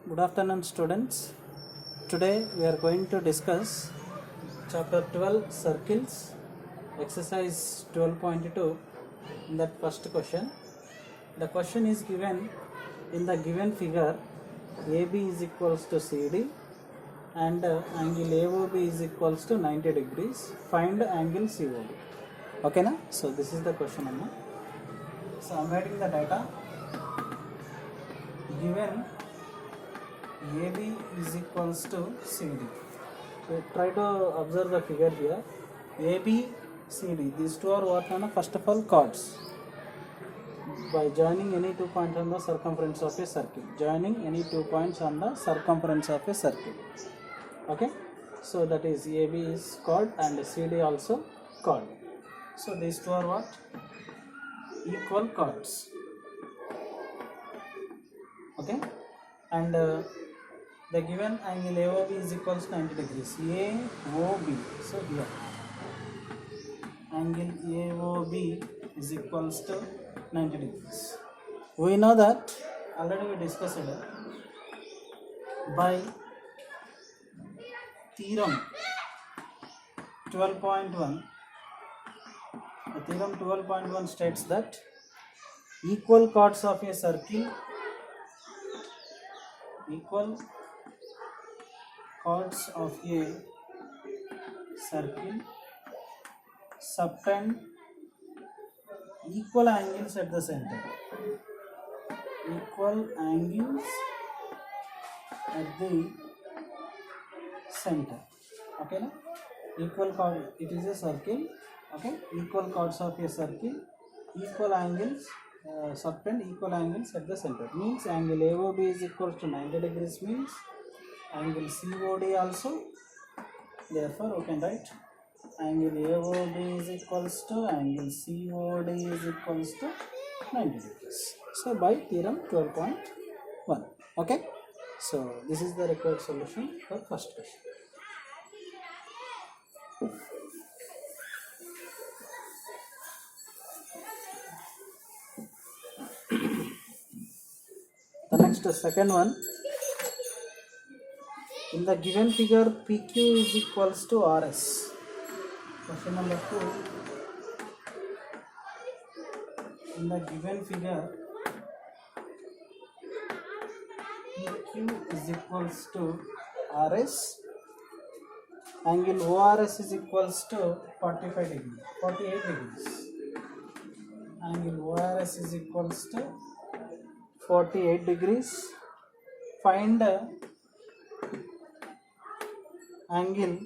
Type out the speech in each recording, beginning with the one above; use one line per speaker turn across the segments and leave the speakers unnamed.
Good afternoon, students. Today we are going to discuss chapter 12 circles, exercise 12.2. In that first question, the question is given in the given figure AB is equals to CD and angle AOB is equals to 90 degrees. Find angle COB. Okay, na? So this is the question. Amma. So I am writing the data. Given AB is equals to CD. So try to observe the figure here. AB, CD. These two are what? First of all, chords. By joining any 2 points on the circumference of a circle. Joining any 2 points on the circumference of a circle. Okay. So that is AB is chord and CD also chord. So these two are what? Equal chords. Okay. And the given angle AOB is equals to 90 degrees. AOB. So here angle AOB is equals to 90 degrees. We know that already we discussed it by theorem 12.1. The theorem 12.1 states that equal chords of a circle subtend equal angles at the center. Equal angles at the center. Okay, na? Equal chord. It is a circle. Okay, equal chords of a circle. Equal angles. Subtend equal angles at the center. Means angle AOB is equal to 90 degrees. Means angle COD also. Therefore, we can write angle AOB is equals to angle COD is equals to 90 degrees. So by theorem 12.1. Okay. So this is the required solution for first question. The next second one. In the given figure, PQ is equals to RS. Question number 2. In the given figure, PQ is equals to RS. Angle ORS is equals to 48 degrees. Angle ORS is equals to 48 degrees. Find angle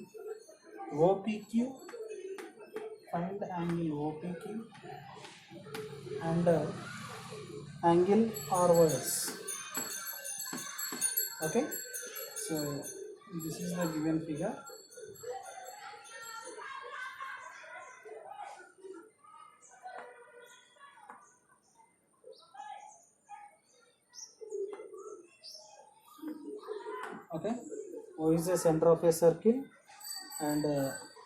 OPQ. Find angle OPQ and angle ROS. Okay. So this is the given figure. Okay, O is the center of a circle and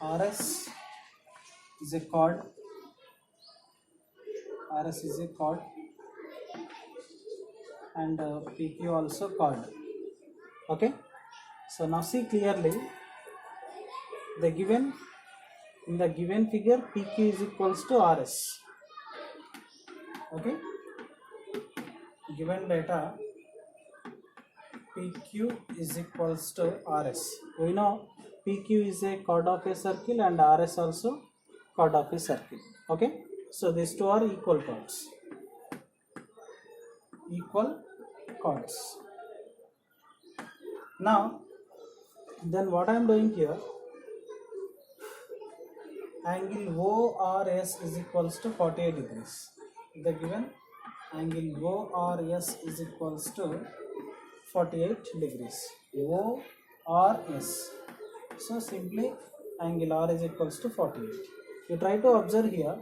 RS is a chord. RS is a chord and PQ also chord. Okay, so now see clearly the given in the given figure PQ is equals to RS. Okay, given data PQ is equals to RS. We know PQ is a chord of a circle and RS also chord of a circle. Okay, so these two are equal chords. Equal chords. Now, then what I am doing here, angle ORS is equals to 48 degrees. The given angle ORS is equals to 48 degrees. ORS. So simply angle R is equals to 48. You try to observe here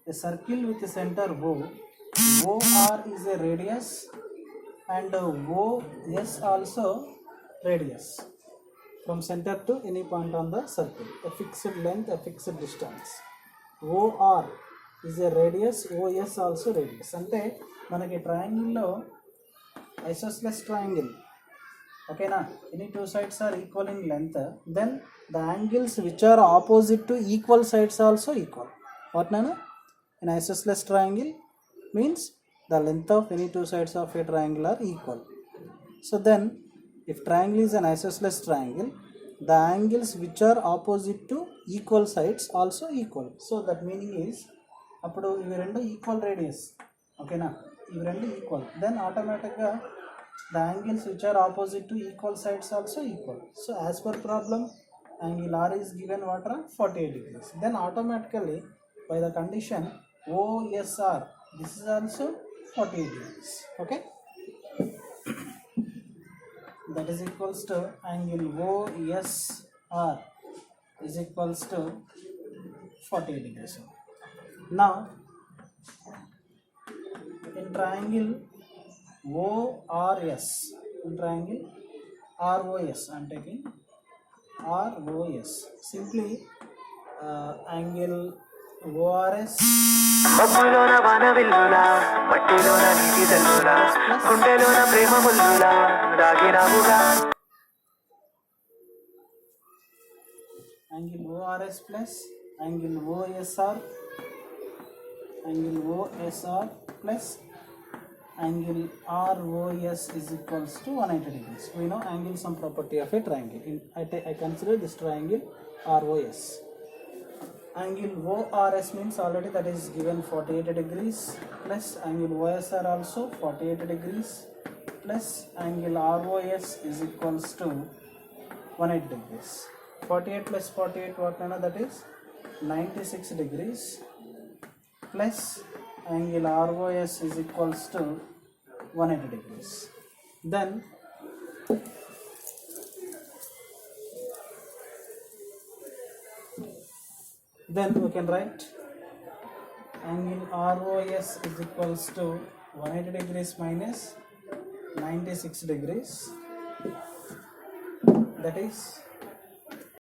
a circle with a center O. OR is a radius and OS also radius from center to any point on the circle. A fixed length, a fixed distance. OR is a radius, OS also radius. అంటే మనకి ట్రయాంగిల్లో isosceles triangle Okay na, any two sides are equal in length, then the angles which are opposite to equal sides also equal. What nana? An isosceles triangle means the length of any two sides of a triangle are equal. So then if triangle is an isosceles triangle, the angles which are opposite to equal sides also equal. So that meaning is అప్పుడు ఇవి రెండు equal radius. ఓకేనా, ఇవి రెండు equal, then ఆటోమేటిక్గా the angles which are opposite to equal sides also equal. So as per problem, angle R is given what are 48 degrees. Then automatically by the condition OSR, this is also 48 degrees. Okay, that is equals to angle OSR is equals to 48 degrees. Now in triangle ORS, in triangle ROS, I am taking ROS. Simply angle ORS
మబ్బులోన వానవిల్లులా మట్టిలోన నీటి జల్లులా గుండెలోన ప్రేమ ముల్లులా దాగినావుగా.
angle ORS plus angle OSR, angle OSR plus angle ROS is equals to 180 degrees. We know angle sum property of a triangle. I consider this triangle ROS. Angle ORS means already that is given 48 degrees, plus angle OSR also 48 degrees, plus angle ROS is equals to 180 degrees. 48 plus 48 what nana, that is 96 degrees, plus angle ROS is equals to 180 degrees. Then we can write angle ROS is equals to 180 degrees minus 96 degrees, that is